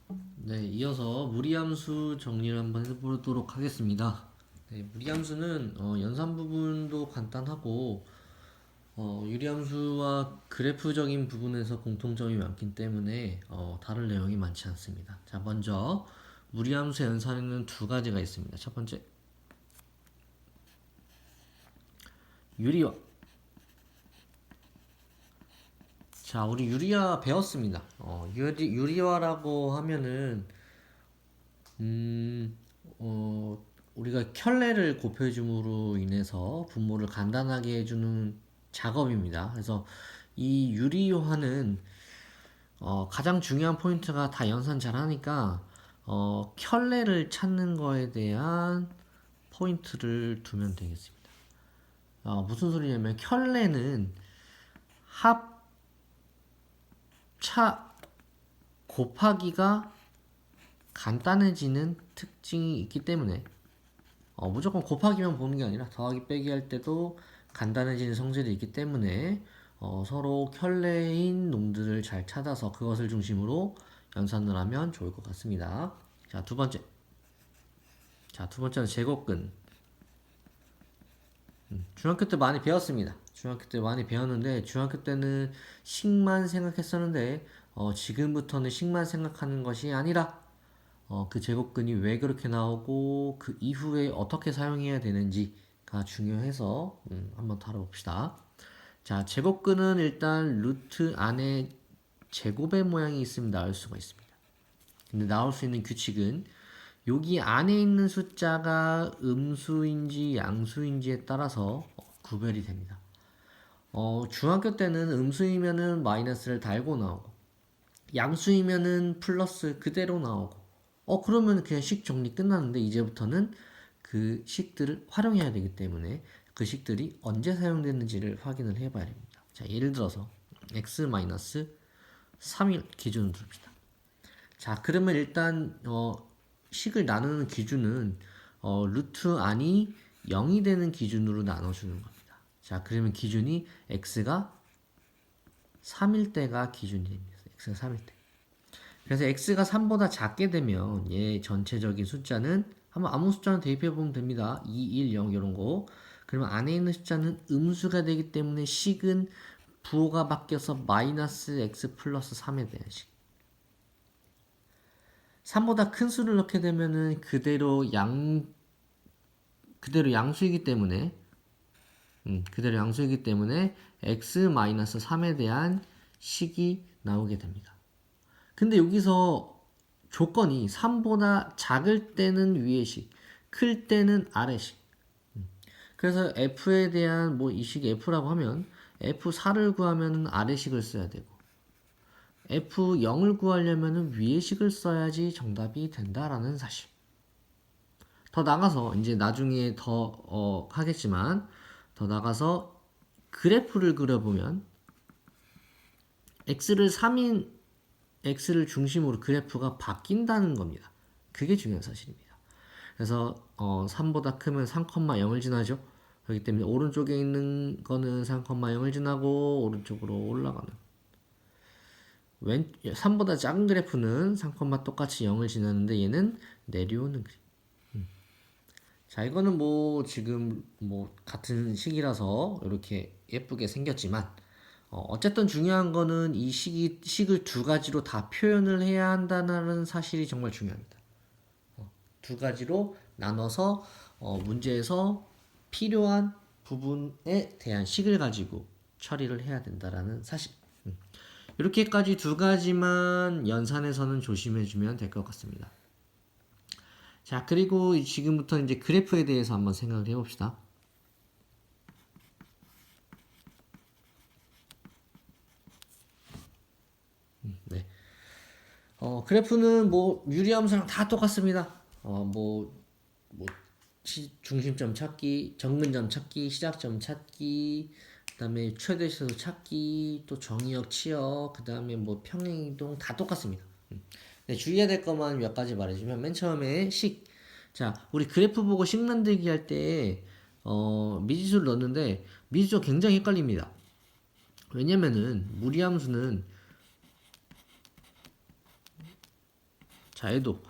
네, 이어서 무리함수 정리를 한번 해보도록 하겠습니다. 네, 무리함수는 연산 부분도 간단하고 유리함수와 그래프적인 부분에서 공통점이 많기 때문에 다른 내용이 많지 않습니다. 자, 먼저 무리함수의 연산에는 두 가지가 있습니다. 첫 번째, 유리화. 자, 우리 유리화 배웠습니다. 유리화라고 하면은 음, 우리가 켤레를 곱해줌으로 인해서 분모를 간단하게 해주는 작업입니다. 그래서 이 유리화는 가장 중요한 포인트가 다 연산 잘하니까 켤레를 찾는 거에 대한 포인트를 두면 되겠습니다. 무슨 소리냐면 켤레는 합차 곱하기가 간단해지는 특징이 있기 때문에 무조건 곱하기만 보는 게 아니라 더하기 빼기 할 때도 간단해지는 성질이 있기 때문에 서로 켤레인 놈들을 잘 찾아서 그것을 중심으로 연산을 하면 좋을 것 같습니다. 자, 두 번째. 자, 두 번째는 제곱근. 중학교 때 많이 배웠습니다. 중학교 때 많이 배웠는데 중학교 때는 식만 생각했었는데 지금부터는 식만 생각하는 것이 아니라 그 제곱근이 왜 그렇게 나오고 그 이후에 어떻게 사용해야 되는지가 중요해서 한번 다뤄봅시다. 자, 제곱근은 일단 루트 안에 제곱의 모양이 있으면 나올 수가 있습니다. 근데 나올 수 있는 규칙은 여기 안에 있는 숫자가 음수인지 양수인지에 따라서 구별이 됩니다. 중학교 때는 음수이면은 마이너스를 달고 나오고 양수이면은 플러스 그대로 나오고 그러면 그냥 식 정리 끝났는데 이제부터는 그 식들을 활용해야 되기 때문에 그 식들이 언제 사용됐는지를 확인을 해봐야 됩니다. 자, 예를 들어서 x-3일 기준으로 둡시다. 자, 그러면 일단 식을 나누는 기준은 루트 안이 0이 되는 기준으로 나눠주는 겁니다. 자, 그러면 기준이 x가 3일 때가 기준이 됩니다. x가 3일 때. 그래서 x가 3보다 작게 되면 얘 전체적인 숫자는 한번 아무 숫자는 대입해 보면 됩니다. 2, 1, 0 이런 거. 그러면 안에 있는 숫자는 음수가 되기 때문에 식은 부호가 바뀌어서 마이너스 x 플러스 3에 대한 식. 3보다 큰 수를 넣게 되면은 그대로 양수이기 때문에 그대로 양수이기 때문에 x 마이너스 3에 대한 식이 나오게 됩니다. 근데 여기서 조건이 3보다 작을 때는 위의 식, 클 때는 아래 식. 그래서 f에 대한 뭐 이 식이 f라고 하면 f4를 구하면 아래 식을 써야 되고 f0을 구하려면 위의 식을 써야지 정답이 된다라는 사실. 더 나가서 이제 나중에 더 하겠지만 더 나가서 그래프를 그려보면 x를 3인 x를 중심으로 그래프가 바뀐다는 겁니다. 그게 중요한 사실입니다. 그래서 3보다 크면 3,0을 지나죠. 그렇기 때문에 오른쪽에 있는 거는 3,0을 지나고 오른쪽으로 올라가는 3보다 작은 그래프는 3, 똑같이 0을 지나는데 얘는 내려오는 그래프. 자, 이거는 뭐 지금 뭐 같은 식이라서 이렇게 예쁘게 생겼지만 어쨌든 중요한 거는 이 식을 두 가지로 다 표현을 해야 한다는 사실이 정말 중요합니다. 두 가지로 나눠서 문제에서 필요한 부분에 대한 식을 가지고 처리를 해야 된다라는 사실. 이렇게까지 두 가지만 연산에서는 조심해주면 될 것 같습니다. 자, 그리고 지금부터 이제 그래프에 대해서 한번 생각을 해봅시다. 네. 그래프는 뭐 유리함수랑 다 똑같습니다. 뭐 중심점 찾기, 정근점 찾기, 시작점 찾기, 그다음에 최대시수 찾기, 또 정의역, 치역, 그다음에 뭐 평행이동 다 똑같습니다. 네, 주의해야 될 것만 몇 가지 말해주면 맨 처음에 식. 자, 우리 그래프 보고 식 만들기 할 때 미지수를 넣었는데 미지수가 굉장히 헷갈립니다. 왜냐면은 무리함수는 자, 얘도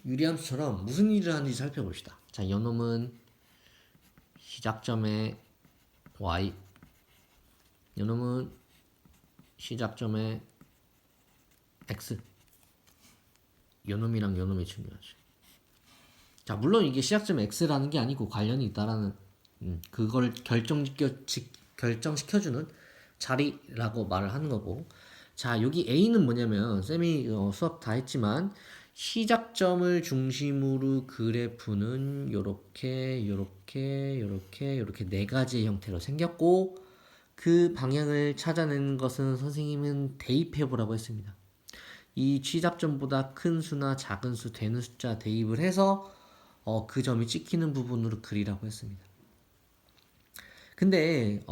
유리함수처럼 무슨 일을 하는지 살펴봅시다. 자, 요놈은 시작점에 y, 요놈은 시작점에 x, 요놈이랑 요놈이 중요하죠. 자, 물론 이게 시작점 x라는 게 아니고 관련이 있다라는 그걸 결정시켜주는 자리라고 말을 하는 거고. 자, 여기 A는 뭐냐면 쌤이 수업 다 했지만 시작점을 중심으로 그래프는 요렇게 네 가지의 형태로 생겼고, 그 방향을 찾아내는 것은 선생님은 대입해보라고 했습니다. 이 시작점보다 큰 수나 작은 수 되는 숫자 대입을 해서 그 점이 찍히는 부분으로 그리라고 했습니다. 근데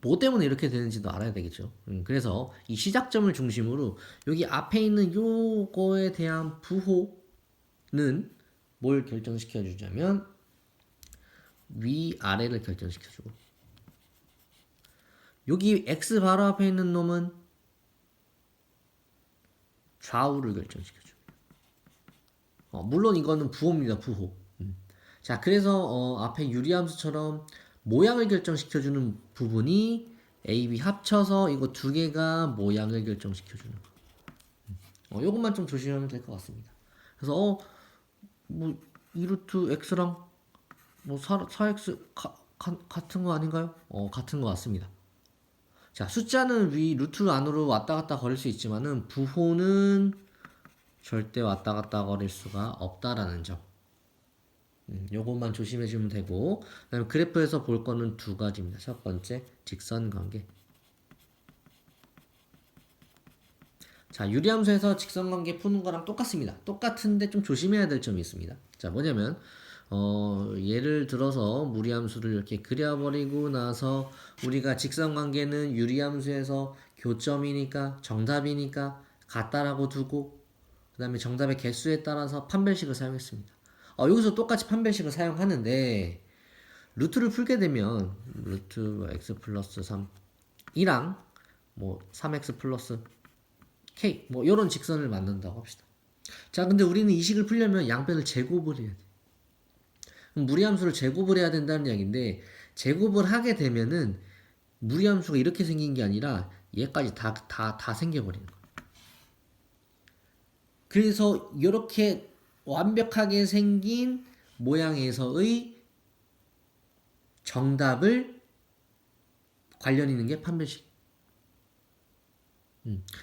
뭐 때문에 이렇게 되는지도 알아야 되겠죠. 그래서 이 시작점을 중심으로 여기 앞에 있는 요거에 대한 부호는 뭘 결정시켜 주자면 위아래를 결정시켜 주고, 여기 x 바로 앞에 있는 놈은 좌우를 결정시켜 줍니다. 물론 이거는 부호입니다. 부호. 자, 그래서 앞에 유리함수처럼 모양을 결정시켜주는 부분이 A, B 합쳐서 이거 두 개가 모양을 결정시켜주는 거. 요것만 좀 조심하면 될 것 같습니다. 그래서 뭐 2루트 x랑 뭐 4x 같은 거 아닌가요? 같은 거 같습니다. 자, 숫자는 위 루트 안으로 왔다 갔다 거릴 수 있지만은 부호는 절대 왔다 갔다 거릴 수가 없다라는 점. 요것만 조심해 주면 되고, 그다음에 그래프에서 볼 거는 두 가지입니다. 첫 번째, 직선 관계. 자, 유리함수에서 직선 관계 푸는 거랑 똑같습니다. 똑같은데 좀 조심해야 될 점이 있습니다. 자, 뭐냐면 예를 들어서 무리함수를 이렇게 그려버리고 나서 우리가 직선 관계는 유리함수에서 교점이니까 정답이니까 같다라고 두고, 그 다음에 정답의 개수에 따라서 판별식을 사용했습니다. 여기서 똑같이 판별식을 사용하는데, 루트를 풀게 되면 루트 x 플러스 3이랑 뭐 3x 플러스 k 뭐 이런 직선을 만든다고 합시다. 자, 근데 우리는 이 식을 풀려면 양변을 제곱을 해야 돼. 그럼 무리함수를 제곱을 해야 된다는 이야기인데, 제곱을 하게 되면은 무리함수가 이렇게 생긴 게 아니라 얘까지 다 생겨버리는 거야. 그래서 이렇게 완벽하게 생긴 모양에서의 정답을 관련 있는 게 판별식.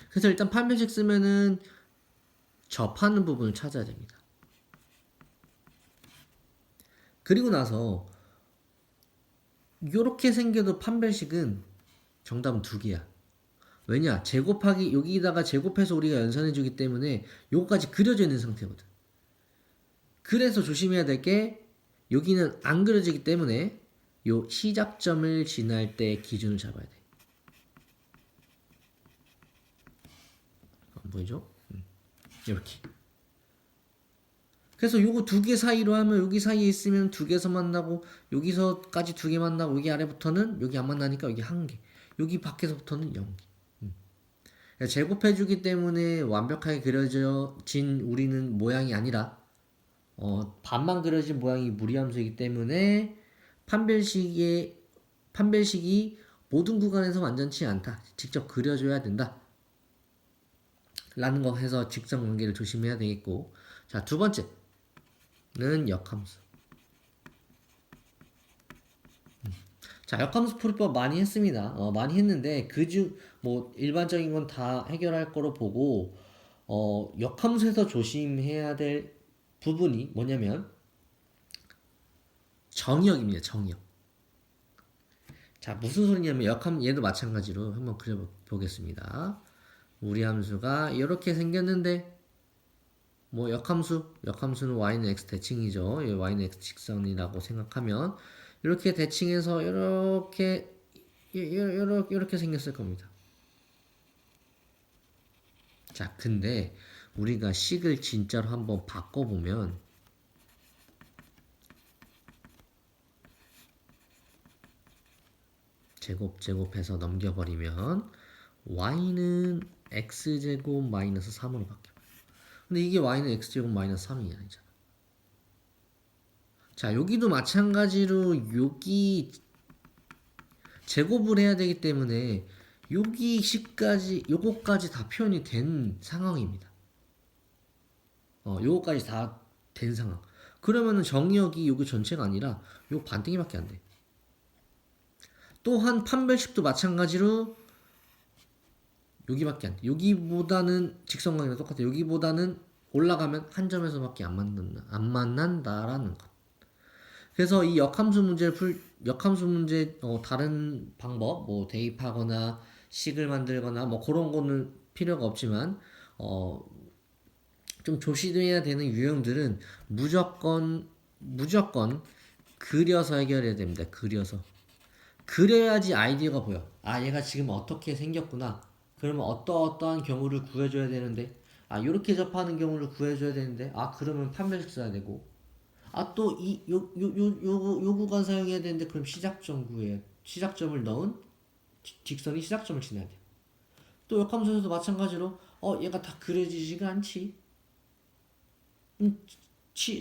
그래서 일단 판별식 쓰면은 접하는 부분을 찾아야 됩니다. 그리고 나서 이렇게 생겨도 판별식은 정답은 두 개야. 왜냐? 제곱하기, 여기다가 제곱해서 우리가 연산해 주기 때문에 요거까지 그려져 있는 상태거든. 그래서 조심해야 될 게, 여기는 안 그려지기 때문에 요 시작점을 지날 때 기준을 잡아야 돼. 안 보이죠? 이렇게. 그래서 요거 두 개 사이로 하면, 여기 사이에 있으면 두 개에서 만나고, 여기서까지 두 개 만나고, 여기 아래부터는 여기 안 만나니까 여기 한 개, 여기 밖에서부터는 0개. 제곱해주기 때문에 완벽하게 그려진 우리는 모양이 아니라 반만 그려진 모양이 무리함수이기 때문에 판별식이 모든 구간에서 완전치 않다. 직접 그려줘야 된다. 라는 거 해서 직선 관계를 조심해야 되겠고, 자, 두 번째는 역함수. 자, 역함수 풀이법 많이 했습니다. 많이 했는데 뭐 일반적인 건 다 해결할 거로 보고, 역함수에서 조심해야 될 부분이 뭐냐면 정역입니다. 정역. 자, 무슨 소리냐면 얘도 마찬가지로 한번 그려보겠습니다. 무리함수가 이렇게 생겼는데, 뭐 역함수는 y는 x 대칭이죠. y는 x 직선이라고 생각하면 이렇게 대칭해서 이렇게 생겼을 겁니다. 자, 근데 우리가 식을 진짜로 한번 바꿔보면 제곱해서 넘겨버리면 y는 x제곱 마이너스 3으로 바뀌어. 근데 이게 y는 x제곱 마이너스 3이 아니잖아. 자, 여기도 마찬가지로 여기 제곱을 해야 되기 때문에 여기 식까지 요거까지 다 표현이 된 상황입니다. 요거까지 다 된 상황. 그러면은 정의역이 요거 전체가 아니라 요 반땡이밖에 안 돼. 또한 판별식도 마찬가지로 여기밖에 안 돼. 여기보다는 직선광이랑 똑같아. 여기보다는 올라가면 한 점에서밖에 안 만난다라는 것. 그래서 이 역함수 문제 다른 방법 뭐 대입하거나 식을 만들거나 뭐 그런 거는 필요가 없지만 어, 좀 조심해야 되는 유형들은 무조건 그려서 해결해야 됩니다. 그려야지 아이디어가 보여. 아, 얘가 지금 어떻게 생겼구나. 그러면 어떠한 경우를 구해줘야 되는데, 아, 요렇게 접하는 경우를 구해줘야 되는데, 아, 그러면 판별식 써야 되고, 아, 또 요 구간 사용해야 되는데, 그럼 시작점을 넣은 직선이 시작점을 지나야 돼. 또 역함수에서도 마찬가지로, 얘가 다 그려지지가 않지.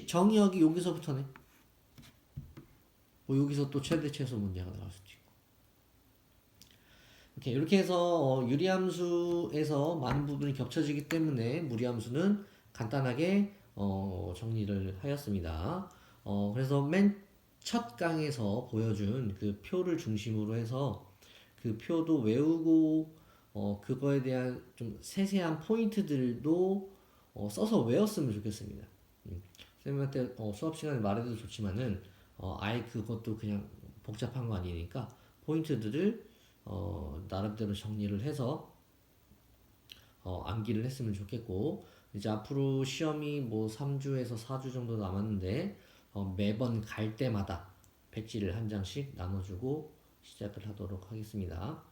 정의역이 여기서부터네. 뭐 여기서 또 최대 최소 문제가 나올 수도 있고. 이렇게 해서 유리함수에서 많은 부분이 겹쳐지기 때문에 무리함수는 간단하게 정리를 하였습니다. 그래서 맨 첫 강에서 보여준 그 표를 중심으로 해서 그 표도 외우고 그거에 대한 좀 세세한 포인트들도 써서 외웠으면 좋겠습니다. 선생님한테 수업 시간에 말해도 좋지만은 아예 그것도 그냥 복잡한 거 아니니까 포인트들을 나름대로 정리를 해서 암기를 했으면 좋겠고 이제 앞으로 시험이 뭐 3주에서 4주 정도 남았는데 매번 갈 때마다 백지를 한 장씩 나눠주고 시작을 하도록 하겠습니다.